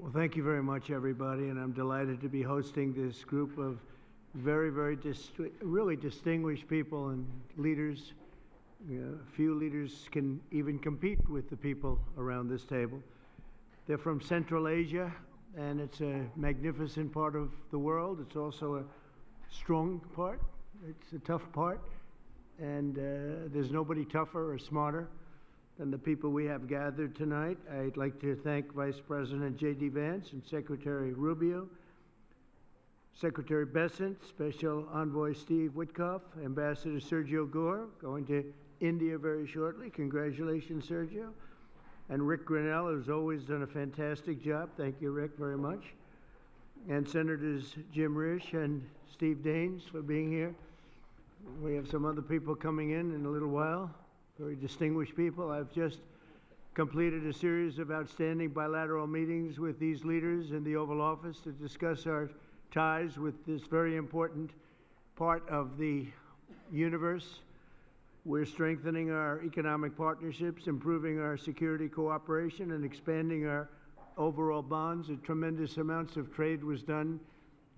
Well, thank you very much, everybody, and I'm delighted to be hosting this group of really distinguished people and leaders. Few leaders can even compete with the people around this table. They're from Central Asia, and it's a magnificent part of the world. It's also a strong part. It's a tough part, and there's nobody tougher or smarter than the people we have gathered tonight. I'd like to thank Vice President J.D. Vance and Secretary Rubio, Secretary Bessent, Special Envoy Steve Witkoff, Ambassador Sergio Gore, going to India very shortly. Congratulations, Sergio. And Rick Grinnell, who's always done a fantastic job. Thank you, Rick, very much. And Senators Jim Risch and Steve Daines for being here. We have some other people coming in a little while. Very distinguished people. I've just completed a series of outstanding bilateral meetings with these leaders in the Oval Office to discuss our ties with this very important part of the universe. We're strengthening our economic partnerships, improving our security cooperation, and expanding our overall bonds. A tremendous amounts of trade was done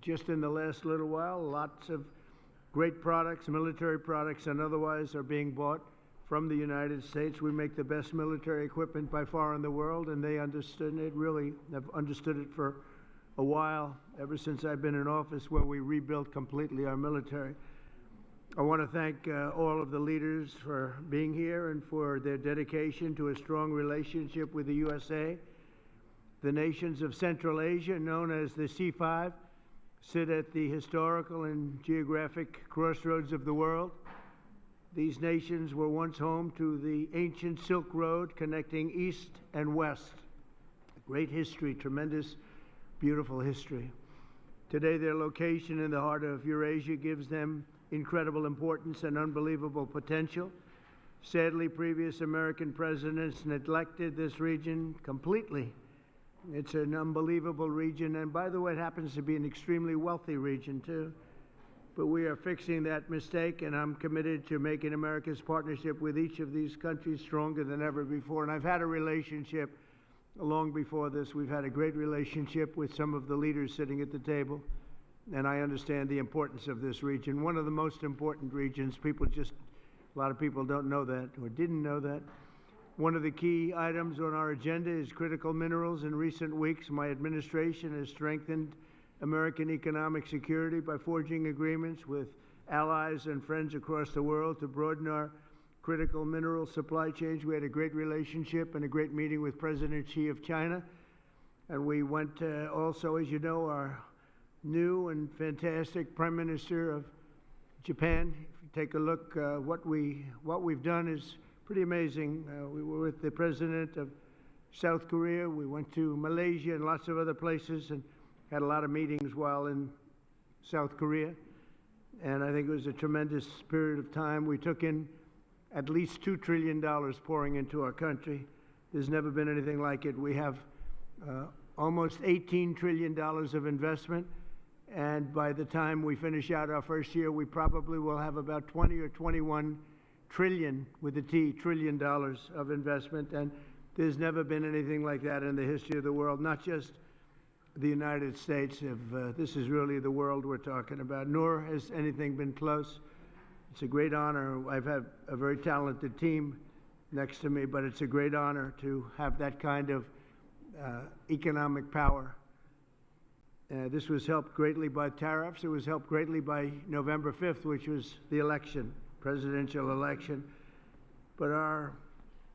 just in the last little while. Lots of great products, military products and otherwise, are being bought from the United States. We make the best military equipment by far in the world, and they understood it, really have understood it for a while, ever since I've been in office, where we rebuilt completely our military. I want to thank all of the leaders for being here and for their dedication to a strong relationship with the USA. The nations of Central Asia, known as the C5, sit at the historical and geographic crossroads of the world. These nations were once home to the ancient Silk Road connecting east and west. Great history, tremendous, beautiful history. Today, their location in the heart of Eurasia gives them incredible importance and unbelievable potential. Sadly, previous American presidents neglected this region completely. It's an unbelievable region, and by the way, it happens to be an extremely wealthy region, too. But we are fixing that mistake, and I'm committed to making America's partnership with each of these countries stronger than ever before. And I've had a relationship long before this. We've had a great relationship with some of the leaders sitting at the table, and I understand the importance of this region. One of the most important regions. A lot of people don't know that or didn't know that. One of the key items on our agenda is critical minerals. In recent weeks, my administration has strengthened American economic security by forging agreements with allies and friends across the world to broaden our critical mineral supply chains. We had a great relationship and a great meeting with President Xi of China. And we went also, as you know, our new and fantastic Prime Minister of Japan. If you take a look, what we've done is pretty amazing. We were with the President of South Korea. We went to Malaysia and lots of other places, and had a lot of meetings while in South Korea, and I think it was a tremendous period of time. We took in at least $2 trillion pouring into our country. There's never been anything like it. We have almost $18 trillion of investment, and by the time we finish out our first year, we probably will have about 20 or 21 trillion, with a T, trillion dollars of investment, and there's never been anything like that in the history of the world, not just the United States. This is really the world we're talking about, nor has anything been close. It's a great honor. I've had a very talented team next to me, but it's a great honor to have that kind of economic power. This was helped greatly by tariffs. It was helped greatly by November 5th, which was the election, presidential election. But our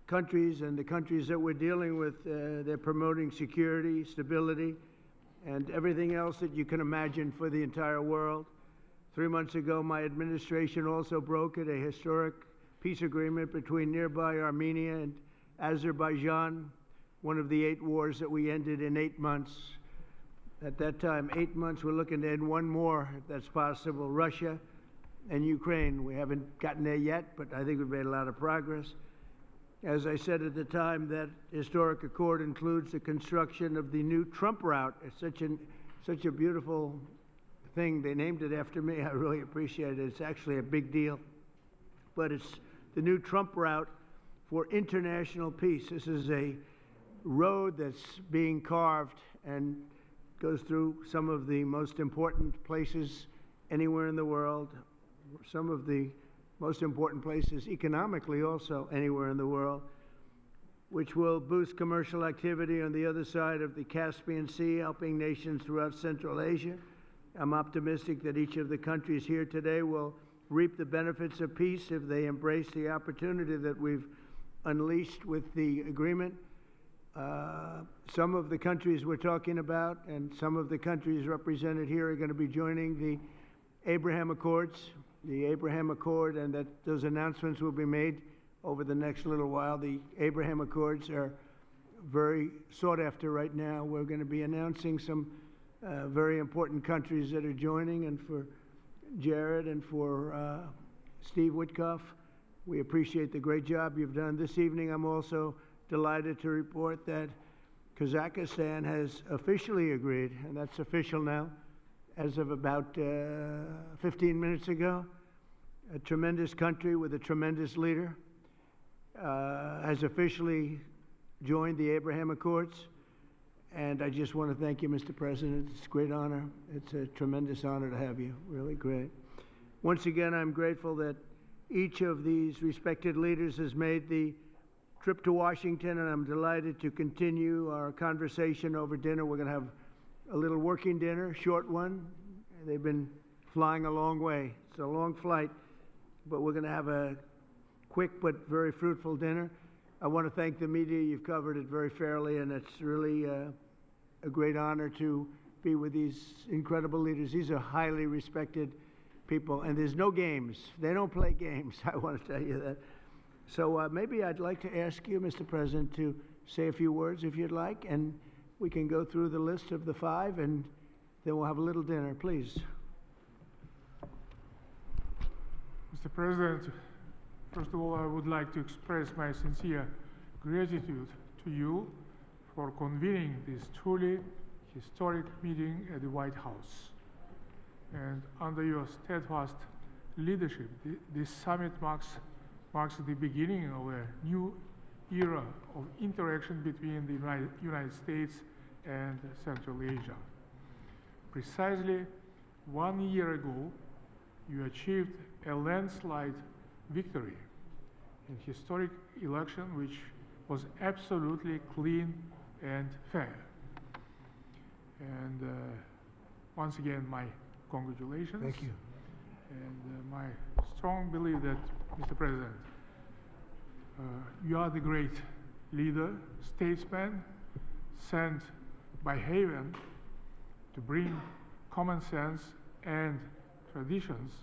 countries and the countries that we're dealing with, they're promoting security, stability, and everything else that you can imagine for the entire world. 3 months ago, my administration also brokered a historic peace agreement between nearby Armenia and Azerbaijan, one of the 8 wars that we ended in 8 months. At that time, 8 months, we're looking to end one more, if that's possible. Russia and Ukraine. We haven't gotten there yet, but I think we've made a lot of progress. As I said at the time, that historic accord includes the construction of the new Trump route. It's such a beautiful thing. They named it after me. I really appreciate it. It's actually a big deal. But it's the new Trump route for international peace. This is a road that's being carved and goes through some of the most important places anywhere in the world, some of the most important places economically also anywhere in the world, which will boost commercial activity on the other side of the Caspian Sea, helping nations throughout Central Asia. I'm optimistic that each of the countries here today will reap the benefits of peace if they embrace the opportunity that we've unleashed with the agreement. Some of the countries we're talking about and some of the countries represented here are going to be joining the Abraham Accords, the Abraham Accord, and that those announcements will be made over the next little while. The Abraham Accords are very sought after right now. We're going to be announcing some very important countries that are joining, and for Jared and for Steve Witkoff, we appreciate the great job you've done this evening. I'm also delighted to report that Kazakhstan has officially agreed, and that's official now, as of about 15 minutes ago. A tremendous country with a tremendous leader has officially joined the Abraham Accords. And I just want to thank you, Mr. President. It's a great honor. It's a tremendous honor to have you. Really great. Once again, I'm grateful that each of these respected leaders has made the trip to Washington, and I'm delighted to continue our conversation over dinner. We're going to have a little working dinner, short one. They've been flying a long way. It's a long flight, but we're going to have a quick but very fruitful dinner. I want to thank the media. You've covered it very fairly, and it's really a great honor to be with these incredible leaders. These are highly respected people, and there's no games. They don't play games, I want to tell you that. So maybe I'd like to ask you, Mr. President, to say a few words if you'd like, and we can go through the list of the five, and then we'll have a little dinner, please. Mr. President, first of all, I would like to express my sincere gratitude to you for convening this truly historic meeting at the White House. And under your steadfast leadership, this summit marks the beginning of a new era of interaction between the United States and Central Asia. Precisely 1 year ago, you achieved a landslide victory in historic election which was absolutely clean and fair. And once again, my congratulations. Thank you. And my strong belief that, Mr. President, you are the great leader, statesman, sent by heaven to bring common sense and traditions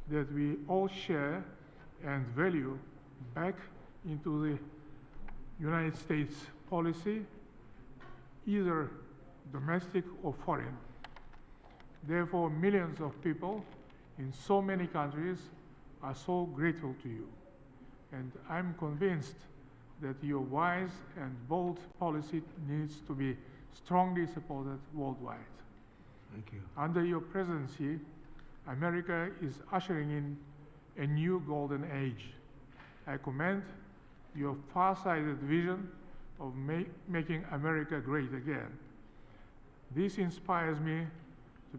that we all share and value back into the United States policy, either domestic or foreign. Therefore, millions of people in so many countries are so grateful to you. And I'm convinced that your wise and bold policy needs to be strongly supported worldwide. Thank you. Under your presidency, America is ushering in a new golden age. I commend your far-sighted vision of making America great again. This inspires me to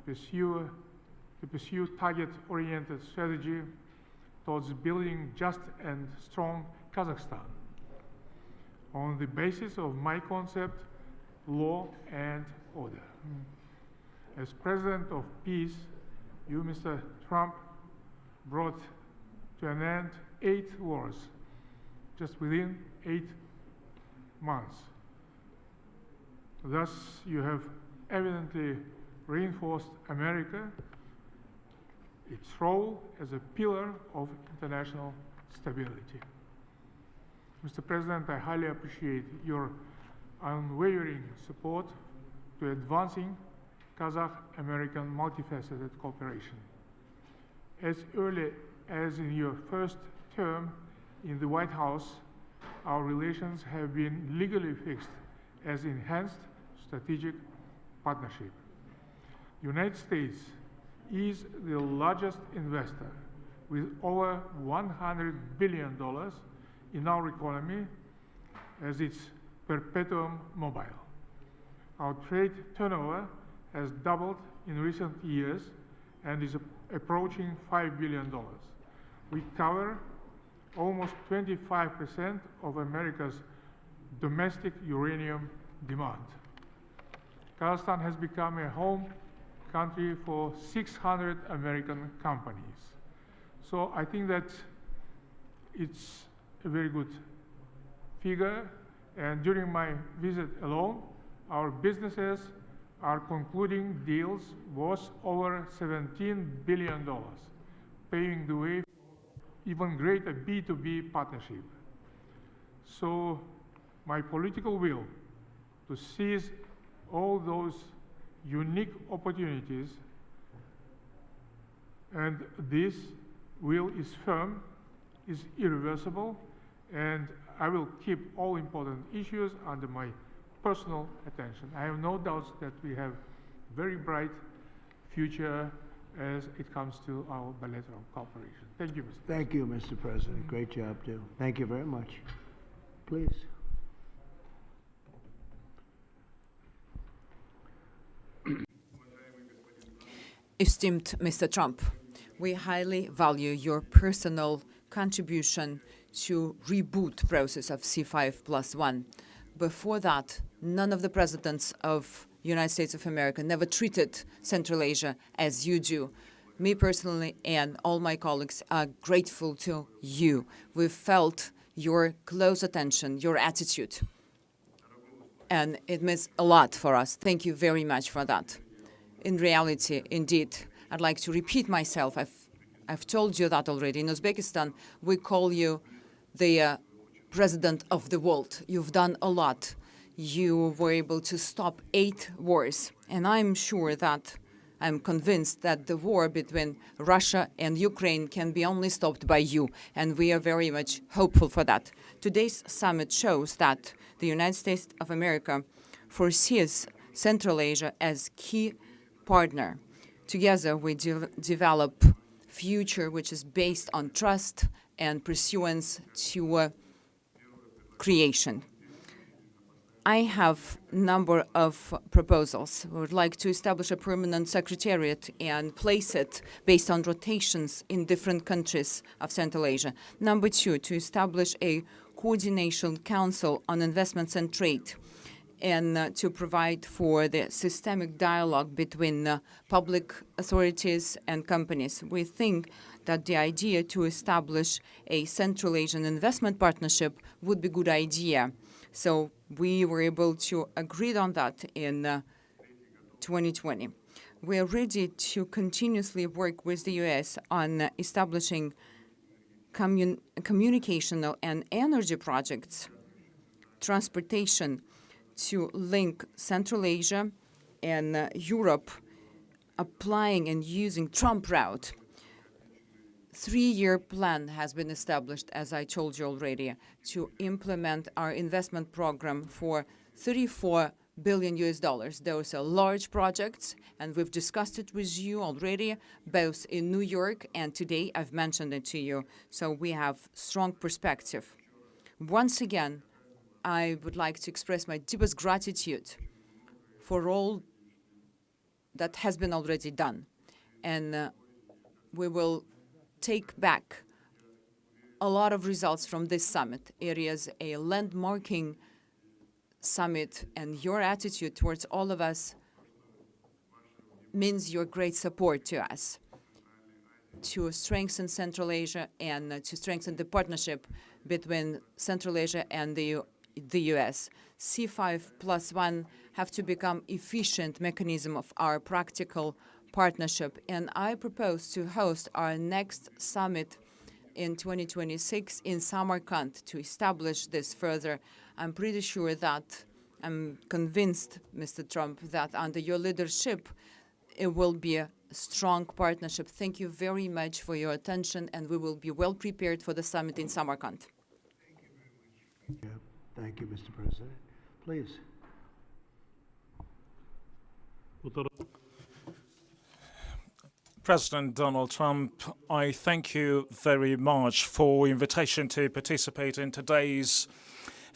pursue target-oriented strategy towards building just and strong Kazakhstan on the basis of my concept, law and order. As President of Peace, you, Mr. Trump, brought to an end 8 wars just within 8 months. Thus, you have evidently reinforced America, its role as a pillar of international stability. Mr. President, I highly appreciate your unwavering support to advancing Kazakh-American multifaceted cooperation. As early as in your first term in the White House, our relations have been legally fixed as enhanced strategic partnership. The United States is the largest investor with over $100 billion in our economy, as its Perpetuum Mobile. Our trade turnover has doubled in recent years and is approaching $5 billion. We cover almost 25% of America's domestic uranium demand. Kazakhstan has become a home country for 600 American companies. So I think that it's a very good figure, and during my visit alone, our businesses are concluding deals worth over $17 billion, paving the way for even greater B2B partnership. So my political will to seize all those unique opportunities, and this will is firm, is irreversible, and I will keep all important issues under my personal attention. I have no doubts that we have very bright future as it comes to our bilateral cooperation. Thank you, Mr. Thank you, Mr. President. Great job, too. Thank you very much. Please. Esteemed Mr. Trump, we highly value your personal contribution to reboot process of C5+1. Before that, none of the presidents of United States of America never treated Central Asia as you do. Me personally and all my colleagues are grateful to you. We've felt your close attention, your attitude, and it means a lot for us. Thank you very much for that. In reality, indeed, I'd like to repeat myself. I've told you that already. In Uzbekistan, we call you the president of the world. You've done a lot. You were able to stop 8 wars. And I'm convinced that the war between Russia and Ukraine can be only stopped by you. And we are very much hopeful for that. Today's summit shows that the United States of America foresees Central Asia as key partner. Together, we develop future which is based on trust and pursuance to creation. I have a number of proposals. We would like to establish a permanent secretariat and place it based on rotations in different countries of Central Asia. Number 2, to establish a coordination council on investments and trade, and to provide for the systemic dialogue between public authorities and companies. We think that the idea to establish a Central Asian investment partnership would be a good idea. So we were able to agree on that in 2020. We are ready to continuously work with the U.S. on establishing communicational and energy projects, transportation, to link Central Asia and Europe, applying and using Trump route. 3-year plan has been established, as I told you already, to implement our investment program for $34 billion. Those are large projects, and we've discussed it with you already, both in New York and today I've mentioned it to you. So we have strong perspective. Once again, I would like to express my deepest gratitude for all that has been already done. And we will take back a lot of results from this summit. It is a landmarking summit, and your attitude towards all of us means your great support to us to strengthen Central Asia and to strengthen the partnership between Central Asia and the U.S. C5+1 have to become efficient mechanism of our practical partnership. And I propose to host our next summit in 2026 in Samarkand to establish this further. I'm pretty sure that, I'm convinced, Mr. Trump, that under your leadership, it will be a strong partnership. Thank you very much for your attention, and we will be well prepared for the summit in Samarkand. Yeah. Thank you, Mr. President. Please. President Donald Trump, I thank you very much for your invitation to participate in today's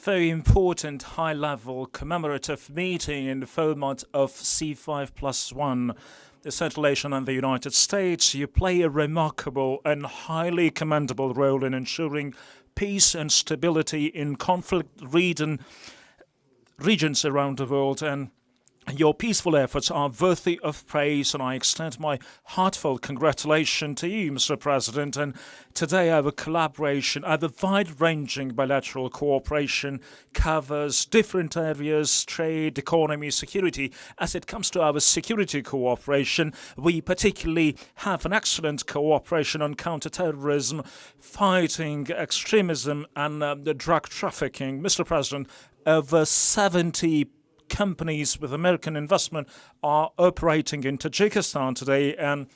very important high-level commemorative meeting in the format of C5+1. The Central Asia and the United States, you play a remarkable and highly commendable role in ensuring peace and stability in conflict regions around the world, and your peaceful efforts are worthy of praise, and I extend my heartfelt congratulations to you, Mr. President. And today our collaboration, our wide-ranging bilateral cooperation covers different areas: trade, economy, security. As it comes to our security cooperation, we particularly have an excellent cooperation on counterterrorism, fighting extremism, and the drug trafficking. Mr. President, over 70 companies with American investment are operating in Tajikistan today, and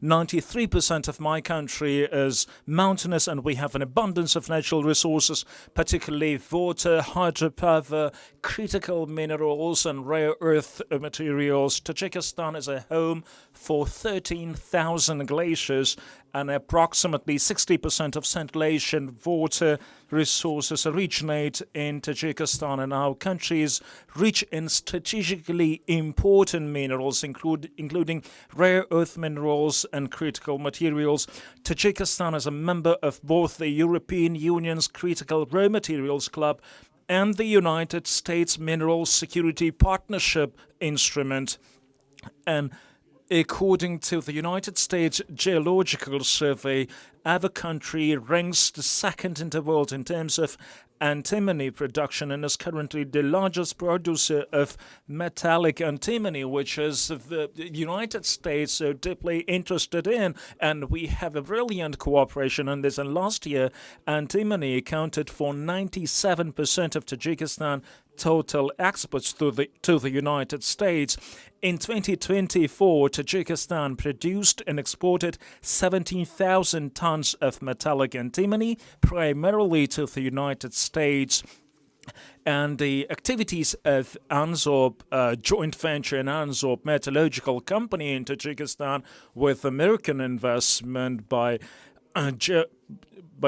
93% of my country is mountainous, and we have an abundance of natural resources, particularly water, hydropower, critical minerals, and rare earth materials. Tajikistan is a home for 13,000 glaciers, and approximately 60% of Central Asian water resources originate in Tajikistan, and our country is rich in strategically important minerals, including rare earth minerals and critical materials. Tajikistan is a member of both the European Union's Critical Raw Materials Club and the United States Minerals Security Partnership Instrument. And according to the United States Geological Survey, our country ranks the second in the world in terms of antimony production, and is currently the largest producer of metallic antimony, which is the United States so deeply interested in. And we have a brilliant cooperation on this. And last year, antimony accounted for 97% of Tajikistan total exports to the United States. In 2024, Tajikistan produced and exported 17,000 tons of metallic antimony, primarily to the United States. And the activities of ANZOB, joint venture in ANZOB Metallurgical Company in Tajikistan, with American investment by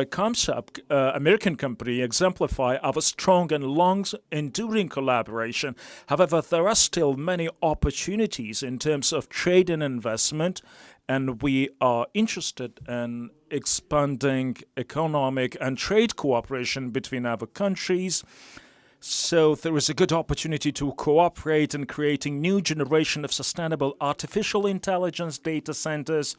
Kamsap, American company, exemplify our strong and long-enduring collaboration. However, there are still many opportunities in terms of trade and investment, and we are interested in expanding economic and trade cooperation between our countries. So there is a good opportunity to cooperate in creating new generation of sustainable artificial intelligence data centers.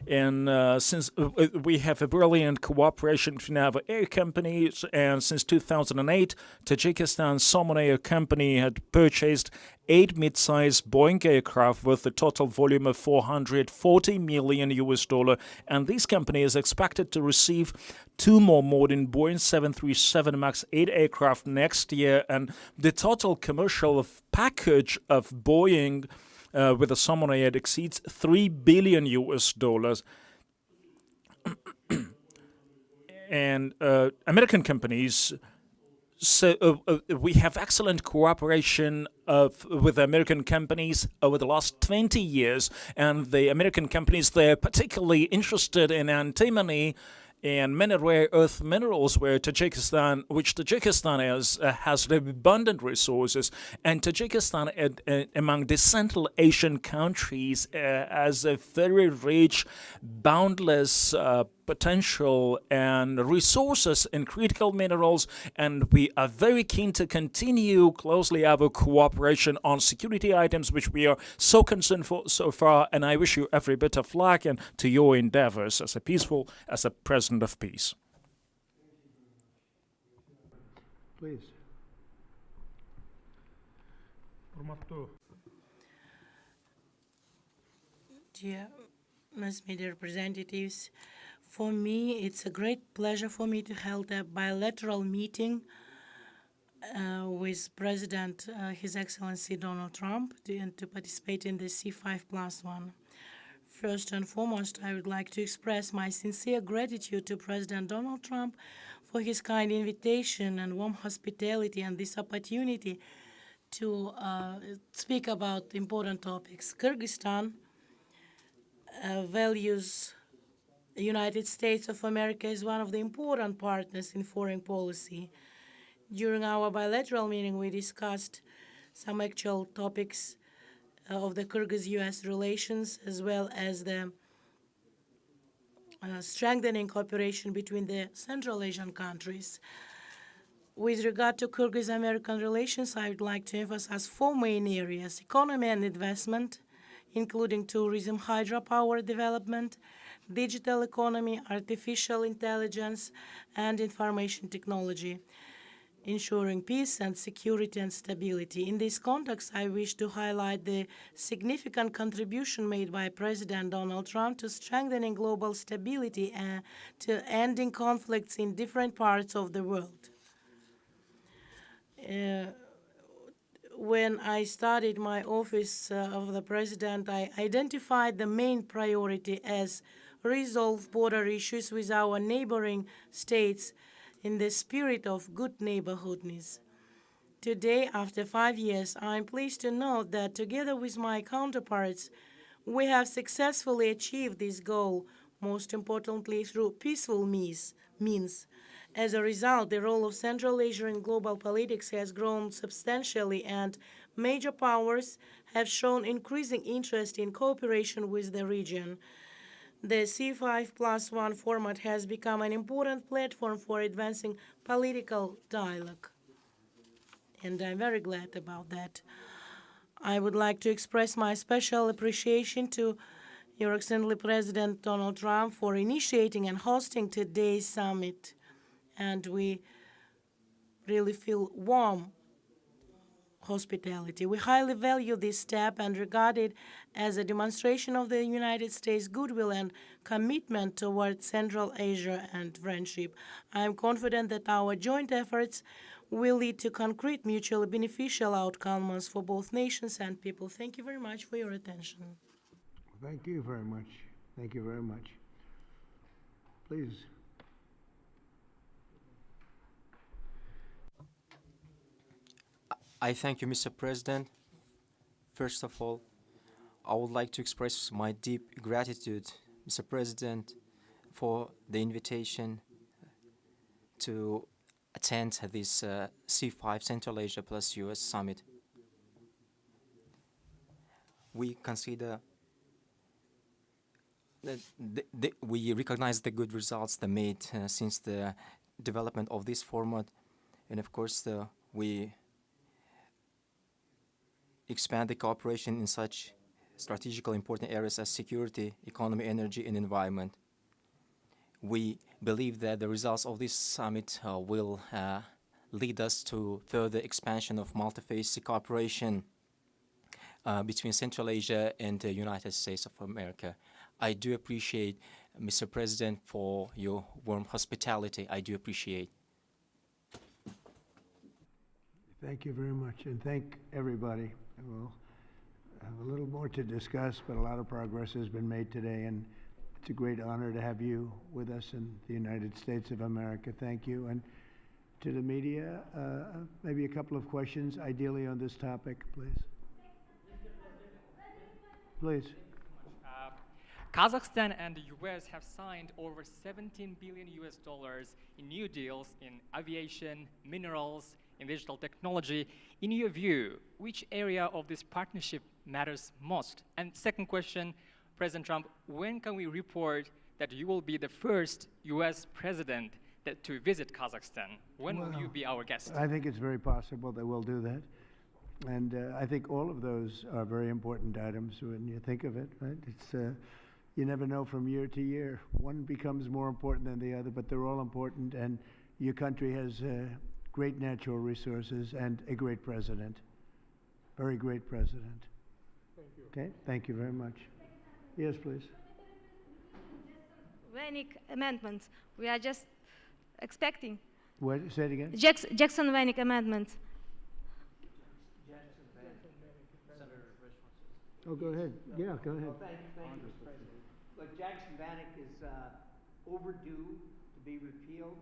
And since we have a brilliant cooperation between our air companies, and since 2008, Tajikistan Soman Air Company had purchased 8 mid-sized Boeing aircraft with a total volume of $440 million, and this company is expected to receive 2 more modern Boeing 737 MAX 8 aircraft next year, and the total commercial package of Boeing with the Soman Air exceeds $3 billion. And American companies, so we have excellent cooperation with American companies over the last 20 years, and the American companies, they're particularly interested in antimony and many rare earth minerals, which Tajikistan has abundant resources, and Tajikistan, among the Central Asian countries, has a very rich, boundless potential and resources in critical minerals, and we are very keen to continue closely our cooperation on security items, which we are so concerned for so far. And I wish you every bit of luck and to your endeavors as a president of peace. Please. Dear mass media representatives, for me, it's a great pleasure for me to hold a bilateral meeting with President, His Excellency Donald Trump, and to participate in the C5+1. First and foremost, I would like to express my sincere gratitude to President Donald Trump for his kind invitation and warm hospitality and this opportunity to speak about important topics. Kyrgyzstan values the United States of America as one of the important partners in foreign policy. During our bilateral meeting, we discussed some actual topics of the Kyrgyz-US relations, as well as the strengthening cooperation between the Central Asian countries. With regard to Kyrgyz-American relations, I would like to emphasize four main areas: economy and investment, including tourism, hydropower development, digital economy, artificial intelligence, and information technology, ensuring peace and security and stability. In this context, I wish to highlight the significant contribution made by President Donald Trump to strengthening global stability and to ending conflicts in different parts of the world. When I started my office of the president, I identified the main priority as resolve border issues with our neighboring states in the spirit of good neighborhoodness. Today, after 5 years, I'm pleased to note that together with my counterparts, we have successfully achieved this goal, most importantly through peaceful means. As a result, the role of Central Asia in global politics has grown substantially, and major powers have shown increasing interest in cooperation with the region. The C5+1 format has become an important platform for advancing political dialogue, and I'm very glad about that. I would like to express my special appreciation to Your Excellency President Donald Trump for initiating and hosting today's summit, and we really feel warm hospitality. We highly value this step and regard it as a demonstration of the United States' goodwill and commitment towards Central Asia and friendship. I am confident that our joint efforts will lead to concrete, mutually beneficial outcomes for both nations and people. Thank you very much for your attention. Thank you very much. Thank you very much. Please. I thank you, Mr. President. First of all, I would like to express my deep gratitude, Mr. President, for the invitation to attend this C5 Central Asia plus US Summit. We consider that we recognize the good results they made since the development of this format, and of course we expand the cooperation in such strategically important areas as security, economy, energy, and environment. We believe that the results of this summit will lead us to further expansion of multi-phase cooperation between Central Asia and the United States of America. I do appreciate, Mr. President, for your warm hospitality. I do appreciate. Thank you very much, and thank everybody. We'll have a little more to discuss, but a lot of progress has been made today, and it's a great honor to have you with us in the United States of America. Thank you. And to the media, maybe a couple of questions, ideally on this topic, please. Please. Kazakhstan and the US have signed over $17 billion in new deals in aviation, minerals, in digital technology. In your view, which area of this partnership matters most? And second question, President Trump, when can we report that you will be the first US president to visit Kazakhstan? When will you be our guest? I think it's very possible that we'll do that. And I think all of those are very important items when you think of it, right? It's, you never know from year to year. One becomes more important than the other, but they're all important, and your country has great natural resources and a great president. Very great president. Thank you. Okay, thank you very much. Yes, please. Vanik amendments. We are just expecting. What? Say it again. Jackson-Vanik amendment. Oh, go ahead. Yeah, go ahead. Well, thank you, Mr. President. Look, Jackson-Vanik is overdue to be repealed.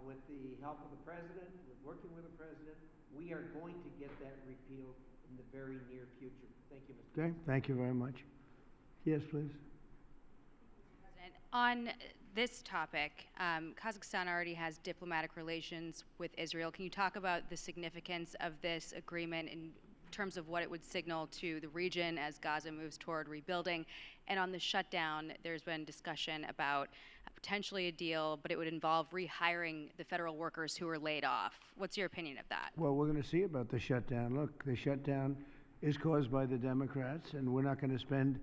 With the help of the president, with working with the president, we are going to get that repealed in the very near future. Thank you, Mr. Okay, thank you very much. Yes, please. On this topic, Kazakhstan already has diplomatic relations with Israel. Can you talk about the significance of this agreement in terms of what it would signal to the region as Gaza moves toward rebuilding? And on the shutdown, there's been discussion about potentially a deal, but it would involve rehiring the federal workers who were laid off. What's your opinion of that? Well, we're going to see about the shutdown. Look, the shutdown is caused by the Democrats, and we're not going to spend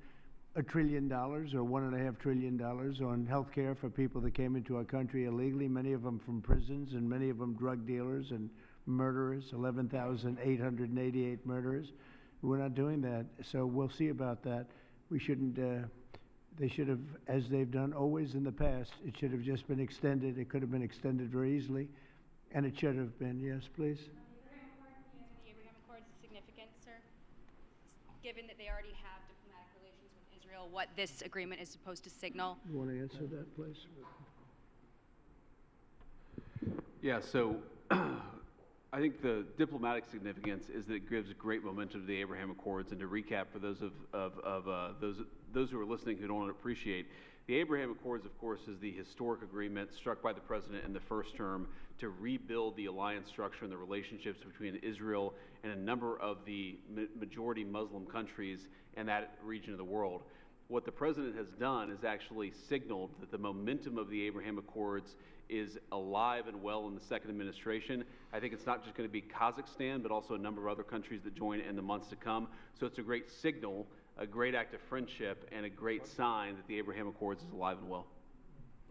$1 trillion or $1.5 trillion on health care for people that came into our country illegally, many of them from prisons and many of them drug dealers and murderers, 11,888 murderers. We're not doing that, so we'll see about that. We shouldn't, they should have, as they've done always in the past, it should have just been extended. It could have been extended very easily, and it should have been. Yes, please. The Abraham Accords is significant, sir, given that they already have diplomatic relations with Israel, what this agreement is supposed to signal? You want to answer that, please? Yeah, so I think the diplomatic significance is that it gives great momentum to the Abraham Accords. And to recap for those those who are listening who don't appreciate, the Abraham Accords, of course, is the historic agreement struck by the president in the first term to rebuild the alliance structure and the relationships between Israel and a number of the majority Muslim countries in that region of the world. What the president has done is actually signaled that the momentum of the Abraham Accords is alive and well in the second administration. I think it's not just going to be Kazakhstan, but also a number of other countries that join in the months to come. So it's a great signal, a great act of friendship, and a great sign that the Abraham Accords is alive and well.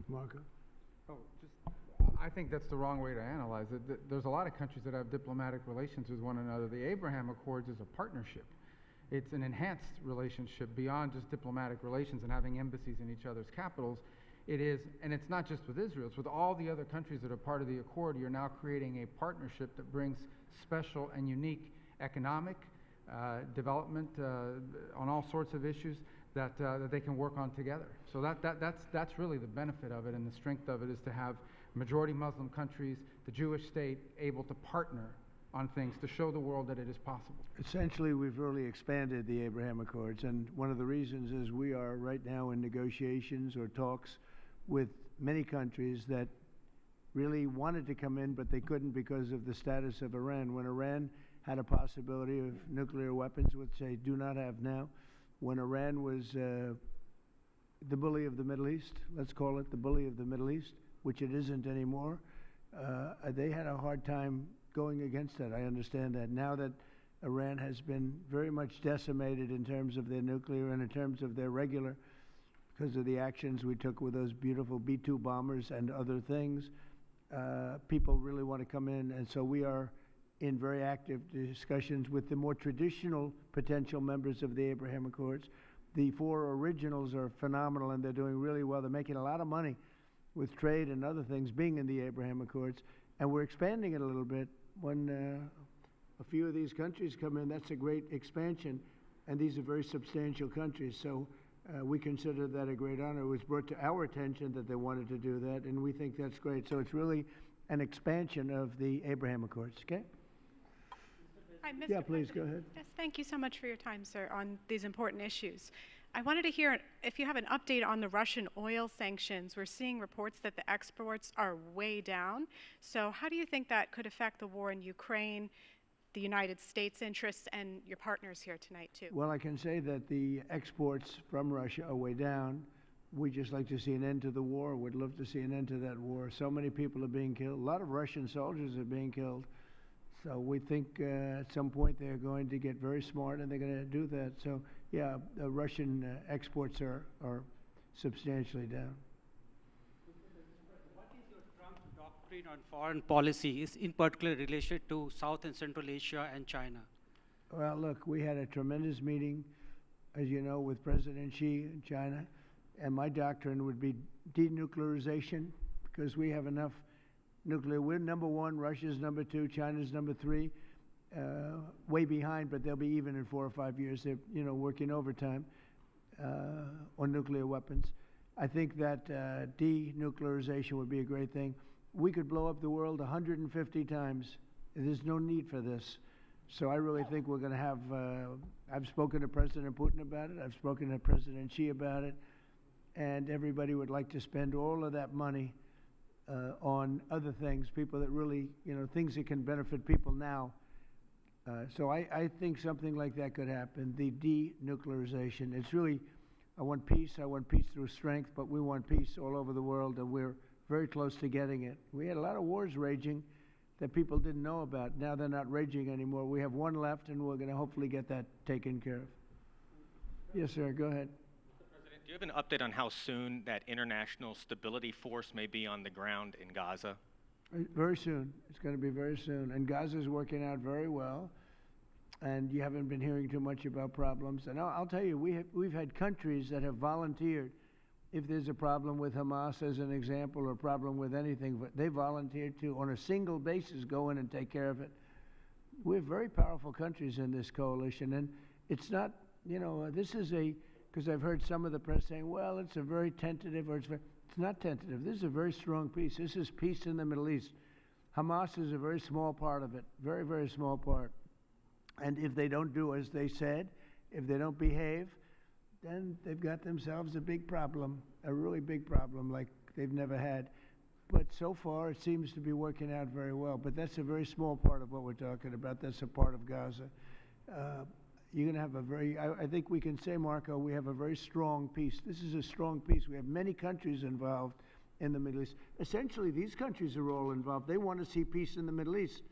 Marco? I think that's the wrong way to analyze it. There's a lot of countries that have diplomatic relations with one another. The Abraham Accords is a partnership. It's an enhanced relationship beyond just diplomatic relations and having embassies in each other's capitals. It is, and it's not just with Israel, it's with all the other countries that are part of the Accord. You're now creating a partnership that brings special and unique economic development on all sorts of issues that they can work on together. So that's really the benefit of it, and the strength of it is to have majority Muslim countries, the Jewish state, able to partner on things to show the world that it is possible. Essentially, we've really expanded the Abraham Accords, and one of the reasons is we are right now in negotiations or talks with many countries that really wanted to come in, but they couldn't because of the status of Iran. When Iran had a possibility of nuclear weapons, which they do not have now, when Iran was the bully of the Middle East, let's call it the bully of the Middle East, which it isn't anymore, they had a hard time going against that. I understand that. Now that Iran has been very much decimated in terms of their nuclear and in terms of their regular, because of the actions we took with those beautiful B-2 bombers and other things, people really want to come in. And so we are in very active discussions with the more traditional potential members of the Abraham Accords. The four originals are phenomenal, and they're doing really well. They're making a lot of money with trade and other things being in the Abraham Accords, and we're expanding it a little bit. When a few of these countries come in, that's a great expansion, and these are very substantial countries. So we consider that a great honor. It was brought to our attention that they wanted to do that, and we think that's great. So it's really an expansion of the Abraham Accords, okay? Hi, Mr. Yeah, please, President. go ahead. Yes, thank you so much for your time, sir, on these important issues. I wanted to hear if you have an update on the Russian oil sanctions. We're seeing reports that the exports are way down. So how do you think that could affect the war in Ukraine, the United States' interests, and your partners here tonight, too? Well, I can say that the exports from Russia are way down. We'd just like to see an end to the war. We'd love to see an end to that war. So many people are being killed. A lot of Russian soldiers are being killed. So we think at some point they're going to get very smart and they're going to do that. So, yeah, the Russian exports are substantially down. What is your Trump doctrine on foreign policy, is in particular related to South and Central Asia and China? Well, look, we had a tremendous meeting, as you know, with President Xi in China, and my doctrine would be denuclearization, because we have enough nuclear. We're number one, Russia's number two, China's number three, way behind, but they'll be even in 4 or 5 years. They're, working overtime on nuclear weapons. I think that denuclearization would be a great thing. We could blow up the world 150 times. There's no need for this. So I really think we're going to have, I've spoken to President Putin about it. I've spoken to President Xi about it. and everybody would like to spend all of that money on other things, people that really, things that can benefit people now. So I think something like that could happen, the denuclearization. It's really, I want peace through strength, but we want peace all over the world, and we're very close to getting it. We had a lot of wars raging that people didn't know about. Now they're not raging anymore. We have one left, and we're going to hopefully get that taken care of. Yes, sir, go ahead. President, do you have an update on how soon that international stability force may be on the ground in Gaza? Very soon. It's going to be very soon. And Gaza's working out very well. And you haven't been hearing too much about problems. And I'll tell you, we've had countries that have volunteered. If there's a problem with Hamas, as an example, or a problem with anything, but they volunteered to, on a single basis, go in and take care of it. We have very powerful countries in this coalition. And it's not, this is because I've heard some of the press saying, well, it's a very tentative, or it's not tentative. This is a very strong peace. This is peace in the Middle East. Hamas is a very small part of it, very, very small part. And if they don't do as they said, if they don't behave, then they've got themselves a big problem, a really big problem like they've never had. But so far, it seems to be working out very well. But that's a very small part of what we're talking about. That's a part of Gaza. You're going to have a very, I think we can say, Marco, we have a very strong peace. This is a strong peace. We have many countries involved in the Middle East. Essentially, these countries are all involved. They want to see peace in the Middle East.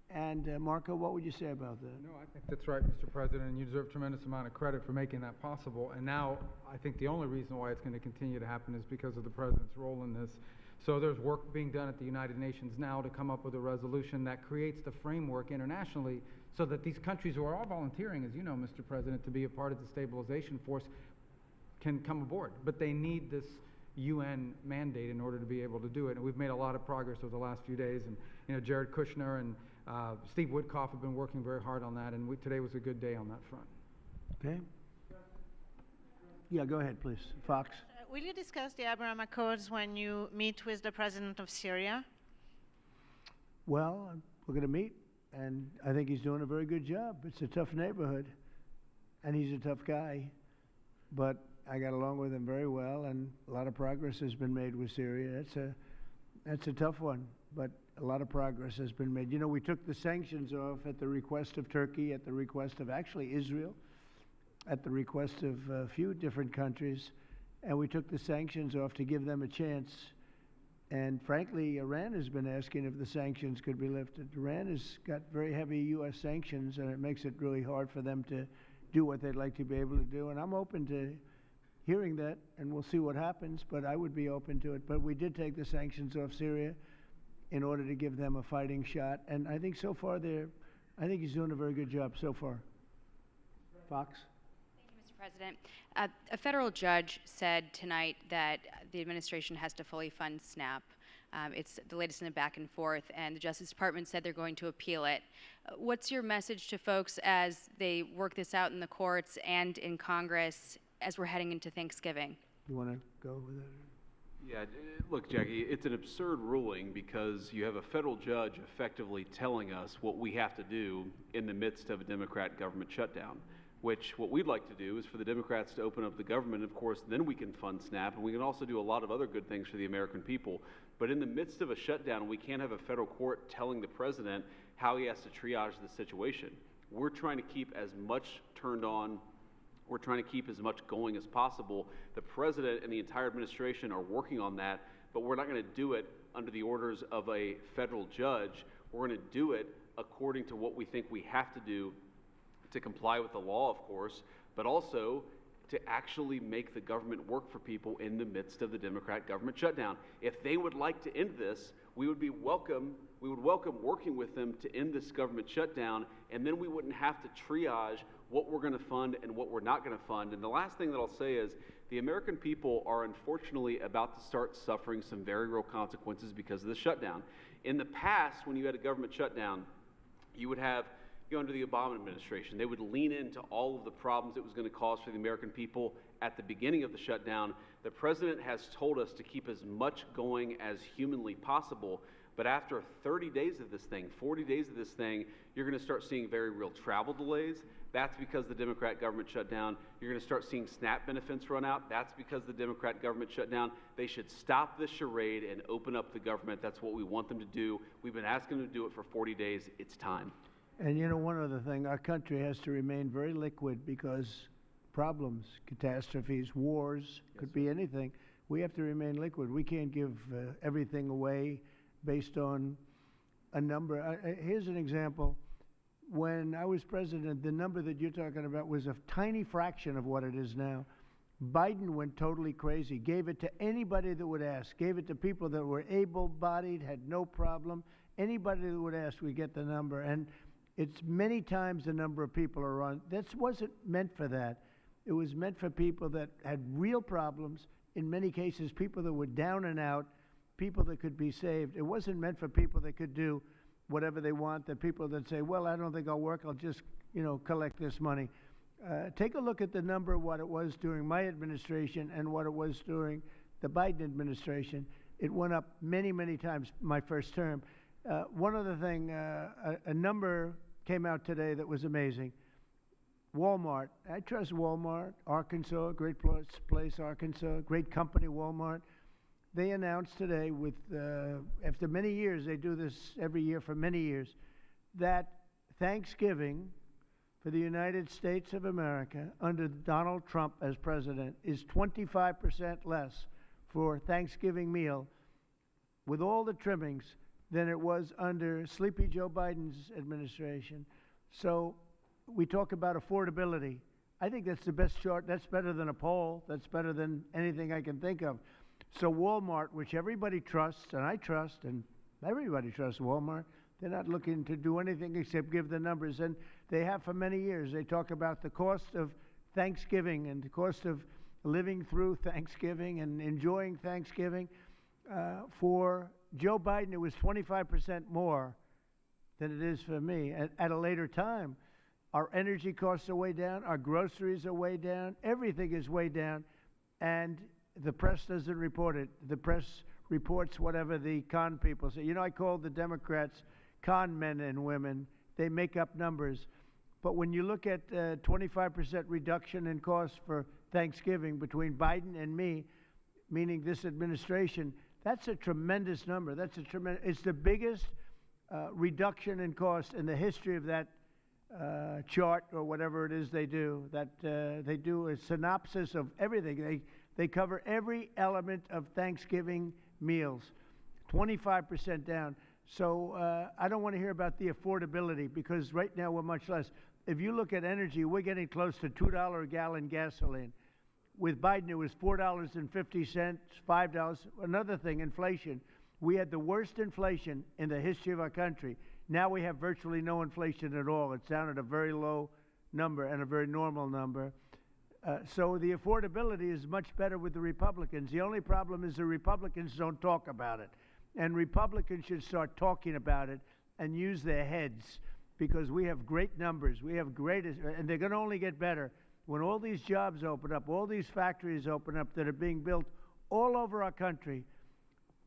And Marco, what would you say about that? No, I think that's right, Mr. President, and you deserve a tremendous amount of credit for making that possible. And now I think the only reason why it's going to continue to happen is because of the President's role in this. So there's work being done at the United Nations now to come up with a resolution that creates the framework internationally so that these countries who are all volunteering, as you know, Mr. President, to be a part of the stabilization force can come aboard. But they need this UN mandate in order to be able to do it. And we've made a lot of progress over the last few days. And Jared Kushner and Steve Woodcock have been working very hard on that, and today was a good day on that front. Okay. Yeah, go ahead, please. Fox. Will you discuss the Abraham Accords when you meet with the president of Syria? Well, we're going to meet, and I think he's doing a very good job. It's a tough neighborhood, and he's a tough guy, but I got along with him very well, and a lot of progress has been made with Syria. That's a tough one, but a lot of progress has been made. We took the sanctions off at the request of Turkey, at the request of actually Israel, at the request of a few different countries, and we took the sanctions off to give them a chance. And frankly, Iran has been asking if the sanctions could be lifted. Iran has got very heavy U.S. sanctions, and it makes it really hard for them to do what they'd like to be able to do. And I'm open to hearing that, and we'll see what happens, but I would be open to it. But we did take the sanctions off Syria in order to give them a fighting shot. And I think so far I think he's doing a very good job so far. Fox? Thank you, Mr. President. A federal judge said tonight that the administration has to fully fund SNAP. It's the latest in a back and forth, and the Justice Department said they're going to appeal it. What's your message to folks as they work this out in the courts and in Congress as we're heading into Thanksgiving? You want to go with that? Yeah, look, Jackie, it's an absurd ruling because you have a federal judge effectively telling us what we have to do in the midst of a Democrat government shutdown, which what we'd like to do is for the Democrats to open up the government. Of course, then we can fund SNAP, and we can also do a lot of other good things for the American people. But in the midst of a shutdown, we can't have a federal court telling the president how he has to triage the situation. We're trying to keep as much turned on. We're trying to keep as much going as possible. The president and the entire administration are working on that, but we're not going to do it under the orders of a federal judge. We're going to do it according to what we think we have to do to comply with the law, of course, but also to actually make the government work for people in the midst of the Democrat government shutdown. If they would like to end this, we would welcome working with them to end this government shutdown, and then we wouldn't have to triage what we're going to fund and what we're not going to fund. And the last thing that I'll say is the American people are unfortunately about to start suffering some very real consequences because of the shutdown. In the past, when you had a government shutdown, you would have, under the Obama administration, they would lean into all of the problems it was going to cause for the American people at the beginning of the shutdown. The president has told us to keep as much going as humanly possible. But after 30 days of this thing, 40 days of this thing, you're going to start seeing very real travel delays. That's because the Democrat government shut down. You're going to start seeing SNAP benefits run out. That's because the Democrat government shut down. They should stop this charade and open up the government. That's what we want them to do. We've been asking them to do it for 40 days. It's time. And you know, one other thing, our country has to remain very liquid because problems, catastrophes, wars, could be anything. We have to remain liquid. We can't give everything away based on a number. Here's an example. When I was president, the number that you're talking about was a tiny fraction of what it is now. Biden went totally crazy, gave it to anybody that would ask, gave it to people that were able-bodied, had no problem. Anybody that would ask, we get the number. And it's many times the number of people are on. This wasn't meant for that. It was meant for people that had real problems, in many cases, people that were down and out, people that could be saved. It wasn't meant for people that could do whatever they want, the people that say, well, I don't think I'll work, I'll just, collect this money. Take a look at the number of what it was during my administration and what it was during the Biden administration. It went up many, many times my first term. One other thing, a number came out today that was amazing. Walmart. I trust Walmart, Arkansas, great place, Arkansas, great company, Walmart. They announced today, after many years, they do this every year for many years, that Thanksgiving for the United States of America under Donald Trump as president is 25% less for Thanksgiving meal with all the trimmings than it was under Sleepy Joe Biden's administration. So we talk about affordability. I think that's the best chart. That's better than a poll. That's better than anything I can think of. So Walmart, which everybody trusts, and I trust, and everybody trusts Walmart, they're not looking to do anything except give the numbers. And they have for many years. They talk about the cost of Thanksgiving and the cost of living through Thanksgiving and enjoying Thanksgiving. For Joe Biden, it was 25% more than it is for me. At a later time, our energy costs are way down, our groceries are way down, everything is way down, and the press doesn't report it. The press reports whatever the con people say. I call the Democrats con men and women. They make up numbers. But when you look at 25% reduction in costs for Thanksgiving between Biden and me, meaning this administration, that's a tremendous number. It's the biggest reduction in cost in the history of that chart or whatever it is they do. They do a synopsis of everything. They cover every element of Thanksgiving meals, 25% down. So I don't want to hear about the affordability because right now we're much less. If you look at energy, we're getting close to $2 a gallon gasoline. With Biden, it was $4.50, $5. Another thing, inflation. We had the worst inflation in the history of our country. Now we have virtually no inflation at all. It's down at a very low number and a very normal number. So the affordability is much better with the Republicans. The only problem is the Republicans don't talk about it. And Republicans should start talking about it and use their heads because we have great numbers. We have and they're going to only get better. When all these jobs open up, all these factories open up that are being built all over our country,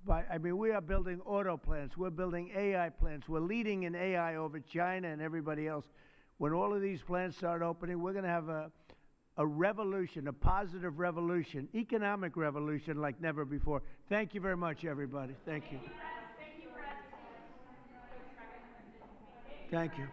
we are building auto plants. We're building AI plants. We're leading in AI over China and everybody else. When all of these plants start opening, we're going to have a revolution, a positive revolution, economic revolution like never before. Thank you very much, everybody. Thank you. Thank you.